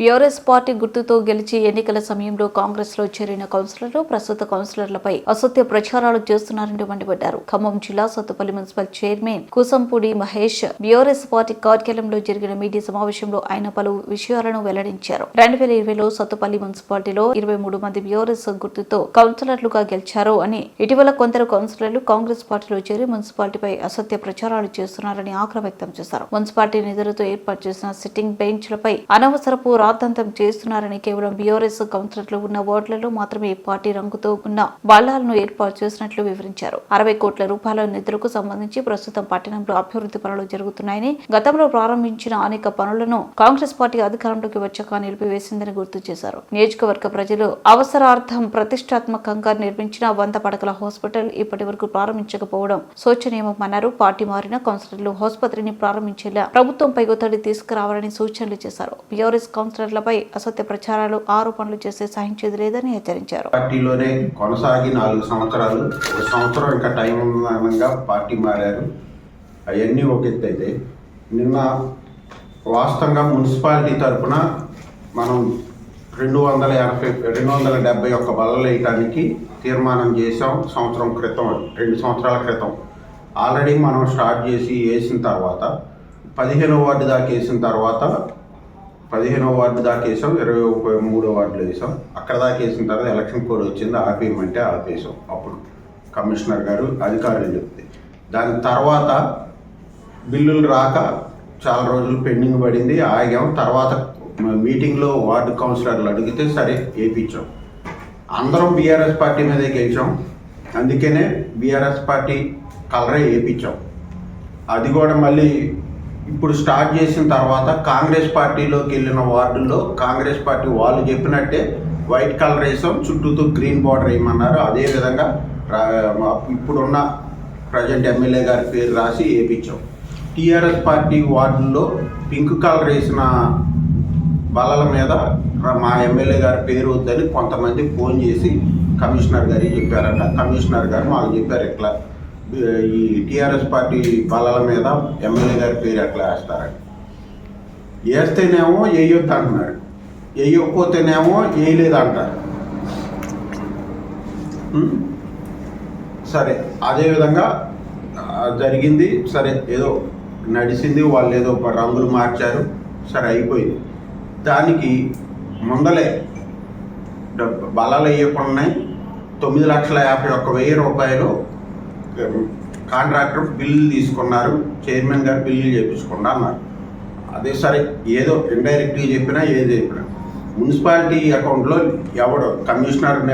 BRS party గుర్తుతో గెలిచి ఎన్నికల సమయంలో కాంగ్రెస్ లో చేరిన కౌన్సిలర్లు ప్రస్తుత కౌన్సిలర్లపై అసత్య ప్రచారాలు చేస్తున్నారని మండిపడ్డారు. ఖమ్మం జిల్లా Sathupalli municipal chairman Kusampudi Mahesh BRS party కార్యాలయంలో జరిగిన మీడియా సమావేశంలో ఆయన పలు విషయాలను వెల్లడించారు. 2020లో సత్తుపల్లి మున్సిపాలిటీలో 23 మంది బీఆర్ఎస్ గుర్తుతో కౌన్సిలర్లుగా గెలిచారు అని, ఇటీవల కొందరు కౌన్సిలర్లు కాంగ్రెస్ పార్టీలో చేరి మున్సిపాలిటీపై అసత్య ప్రచారాలు చేస్తున్నారని ఆగ్రహం వ్యక్తం చేశారు. మున్సిపాలిటీ నిధులతో ఏర్పాటు చేసిన సిట్టింగ్ బెంచ్లపై అనవసరపు రాద్ధాంతం చేస్తున్నారని, కేవలం బీఆర్ఎస్ కౌన్సిలర్లు ఉన్న వార్డులలో మాత్రమే పార్టీ రంగుతో ఉన్న బల్లాలను ఏర్పాటు చేసినట్లు వివరించారు. 60 కోట్ల రూపాయల నిధులకు సంబంధించి ప్రస్తుతం పట్టణంలో అభివృద్ధి పనులు జరుగుతున్నాయని, గతంలో ప్రారంభించిన అనేక పనులను కాంగ్రెస్ పార్టీ అధికారంలోకి వచ్చాక నిలిపివేసిందని గుర్తు చేశారు. నియోజకవర్గ ప్రజలు అవసరార్థం ప్రతిష్టాత్మకంగా నిర్మించిన 100 పడకల హాస్పిటల్ ఇప్పటి వరకు ప్రారంభించకపోవడం శోచనీయమన్నారు. పార్టీ మారిన కౌన్సిలర్లు ఆసుపత్రిని ప్రారంభించేలా ప్రభుత్వంపై ఒత్తిడి తీసుకురావాలని సూచనలు చేశారు. బీఆర్ఎస్ కౌన్సిలర్లపై అసత్య ప్రచారాలు, ఆరోపణలు చేస్తే సహించేది లేదని హెచ్చరించారు. పార్టీలోనే కొనసాగి 4 సంవత్సరాలు, 1 సంవత్సరం ఇంకా టైం ఉన్నగా పార్టీ మారారు. అవన్నీ ఒక ఎత్తు అయితే, నిన్న వాస్తవంగా మున్సిపాలిటీ తరఫున మనం 271 బల్లలు వేయటానికి తీర్మానం చేసాం. సంవత్సరం క్రితం, 2 సంవత్సరాల క్రితం ఆల్రెడీ మనం స్టార్ట్ చేసి వేసిన తర్వాత 15వ వార్డు దాకా వేసిన తర్వాత 15వ వార్డు దాకా వేసాం, 23వ వార్డులో వేసాం. అక్కడ దాకా వేసిన తర్వాత ఎలక్షన్ కోడ్ వచ్చింది, ఆపేయమంటే ఆపేసాం. అప్పుడు కమిషనర్ గారు అధికారులు చెప్తే, దాని తర్వాత బిల్లులు రాక చాలా రోజులు పెండింగ్ పడింది, ఆగాం. తర్వాత మీటింగ్లో వార్డు కౌన్సిలర్లు అడిగితే సరే వేయించాం. అందరం బీఆర్ఎస్ పార్టీ మీదే గెలిచాం, అందుకనే బీఆర్ఎస్ పార్టీ కలరే వేయించాం. అది కూడా మళ్ళీ ఇప్పుడు స్టార్ట్ చేసిన తర్వాత కాంగ్రెస్ పార్టీలోకి వెళ్ళిన వార్డుల్లో కాంగ్రెస్ పార్టీ వాళ్ళు చెప్పినట్టే వైట్ కలర్ వేసాం, చుట్టూతో గ్రీన్ బార్డర్ వేయమన్నారు. అదేవిధంగా ఇప్పుడున్న ప్రజెంట్ ఎమ్మెల్యే గారి పేరు రాసి వేయించాం. టీఆర్ఎస్ పార్టీ వార్డుల్లో పింక్ కలర్ వేసిన బల్లల మీద మా ఎమ్మెల్యే గారి పేరు వద్దని కొంతమంది ఫోన్ చేసి కమిషనర్ గారికి చెప్పారంట. కమిషనర్ గారు మాకు చెప్పారు, ఇట్లా ఈ టీఆర్ఎస్ పార్టీ బల్లల మీద ఎమ్మెల్యే గారి పేరు ఎట్లా వేస్తారని. వేస్తేనేమో వేయొద్దు అంటున్నారు, వేయకపోతేనేమో వేయలేదు అంటారు. సరే, అదేవిధంగా జరిగింది. సరే, ఏదో నడిచింది, వాళ్ళు ఏదో రంగులు మార్చారు, సరే అయిపోయింది. దానికి ముందలే బలాలు వేయకుండా 9,51,000 రూపాయలు కాంట్రాక్టర్ బిల్లులు తీసుకున్నారు. చైర్మన్ గారు బిల్లులు చేయించుకుండా అన్నారు. అదే సరే, ఏదో ఇండైరెక్ట్గా చెప్పినా ఏది చెప్పినా మున్సిపాలిటీ అకౌంట్లో ఎవడు కమిషనర్ని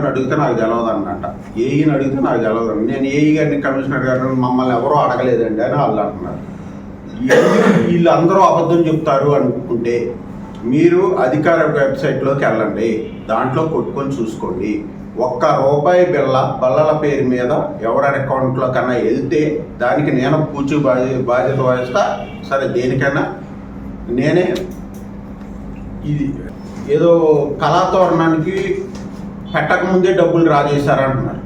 అడిగితే నాకు తెలియదు అన్నట, ఏఈని అడిగితే నాకు తెలియదు. నేను ఏఈ గారిని, కమిషనర్ గారిని మమ్మల్ని ఎవరో అడగలేదండి అని వాళ్ళు అంటున్నారు. వీళ్ళందరూ అబద్ధం చెప్తారు అనుకుంటే మీరు అధికార వెబ్సైట్లోకి వెళ్ళండి, దాంట్లో కొట్టుకొని చూసుకోండి. ₹1 బల్లల పేరు మీద ఎవరి అకౌంట్లో కన్నా వెళ్తే దానికి నేను పూచి బాధ్యత వహిస్తా. సరే, దేనికైనా నేనే. ఇది ఏదో కళాతోరణానికి పెట్టకముందే డబ్బులు రాజేశారంటున్నారు.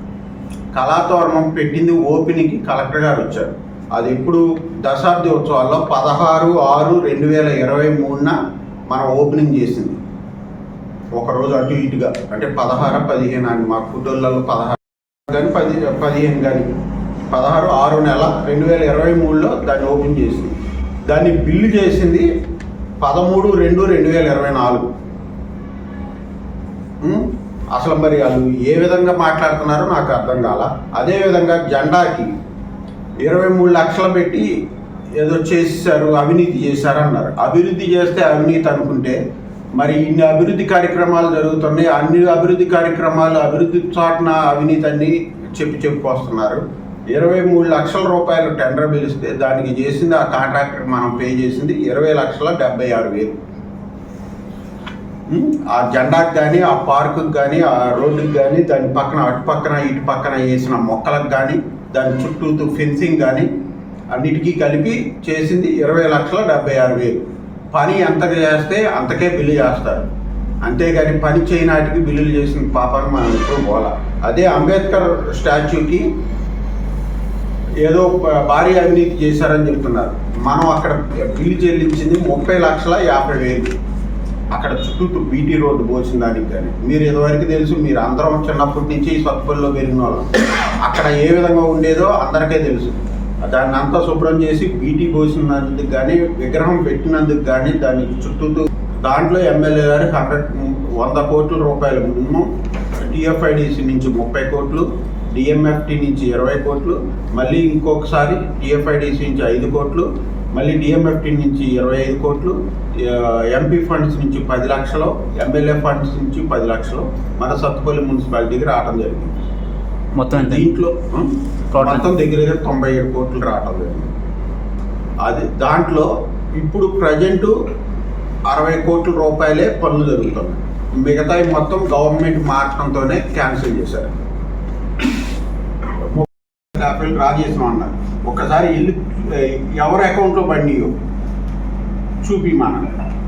కళాతోరణం పెట్టింది ఓపెనింగ్కి కలెక్టర్ గారు వచ్చారు. అది ఇప్పుడు దశాబ్ది ఉత్సవాల్లో 16/6/2023న మనం ఓపెనింగ్ చేసింది. ఒకరోజు అటు ఇటుగా, అంటే 16-15 అని మా ఫోటోలలో 16 కానీ 15 కానీ 16/6/2023లో దాన్ని ఓపెన్ చేసింది. దాన్ని బిల్లు చేసింది 13/2/2024. అసలు మరి వాళ్ళు ఏ విధంగా మాట్లాడుతున్నారో నాకు అర్థం కాల. అదేవిధంగా జెండాకి 23 లక్షలు పెట్టి ఏదో చేశారు, అవినీతి చేశారన్నారు. అభివృద్ధి చేస్తే అవినీతి అనుకుంటే మరి ఇన్ని అభివృద్ధి కార్యక్రమాలు జరుగుతున్నాయి, అన్ని అభివృద్ధి కార్యక్రమాలు అభివృద్ధి చాటున అవినీతి అన్ని చెప్పుకొస్తున్నారు. 23 లక్షల రూపాయలు టెండర్ పిలిస్తే దానికి చేసింది ఆ కాంట్రాక్టర్ మనం పే చేసింది 20,76,000. ఆ జెండాకి కానీ, ఆ పార్కుకి కానీ, ఆ రోడ్డుకి కానీ, దాని పక్కన అటు పక్కన ఇటు పక్కన వేసిన మొక్కలకు కానీ, దాని చుట్టూ ఫెన్సింగ్ కానీ అన్నిటికీ కలిపి చేసింది 20,76,000. పని ఎంత చేస్తే అంతకే బిల్లు చేస్తారు, అంతేగాని పని చేయనాటికి బిల్లులు చేసిన పాపాన్ని మనం ఎప్పుడు పోలా. అదే అంబేద్కర్ స్టాచ్యూకి ఏదో భారీ అవినీతి చేశారని చెప్తున్నారు. మనం అక్కడ బిల్లు చెల్లించింది 30,50,000. అక్కడ చుట్టూ బీటీ రోడ్డు పోసిన దానికి కానీ మీరు ఇదివరకు తెలుసు, మీరు అందరం చిన్నప్పటి నుంచి సత్తుపల్లిలో పెరిగిన వాళ్ళం. అక్కడ ఏ విధంగా ఉండేదో అందరికీ తెలుసు. దాన్ని అంతా శుభ్రం చేసి బీటీ పోసినందుకు కానీ, విగ్రహం పెట్టినందుకు కానీ, దాని చుట్టూ దాంట్లో ఎమ్మెల్యే గారు 100 కోట్ల రూపాయలు మినిమం, టీఎఫ్ఐడిసి నుంచి 30 కోట్లు, డిఎంఎఫ్టి నుంచి 20 కోట్లు, మళ్ళీ ఇంకొకసారి టీఎఫ్ఐడిసి నుంచి 5 కోట్లు, మళ్ళీ డిఎంఎఫ్టి నుంచి 25 కోట్లు, ఎంపీ ఫండ్స్ నుంచి 10 లక్షలు, ఎమ్మెల్యే ఫండ్స్ నుంచి 10 లక్షలు మన సత్తుపల్లి మున్సిపాలిటీకి రావడం జరిగింది. మొత్తం దీంట్లో మొత్తం దగ్గర 97 కోట్లు రావడం జరిగింది. అది దాంట్లో ఇప్పుడు ప్రజెంట్ 60 కోట్ల రూపాయలే పనులు జరుగుతున్నాయి. మిగతాయి మొత్తం గవర్నమెంట్ మార్చడంతోనే క్యాన్సిల్ చేశారు. డ్రా చేసిన అన్నారు. ఒక్కసారి వెళ్ళి ఎవరి అకౌంట్లో పడినాయో చూపిమన్నారు.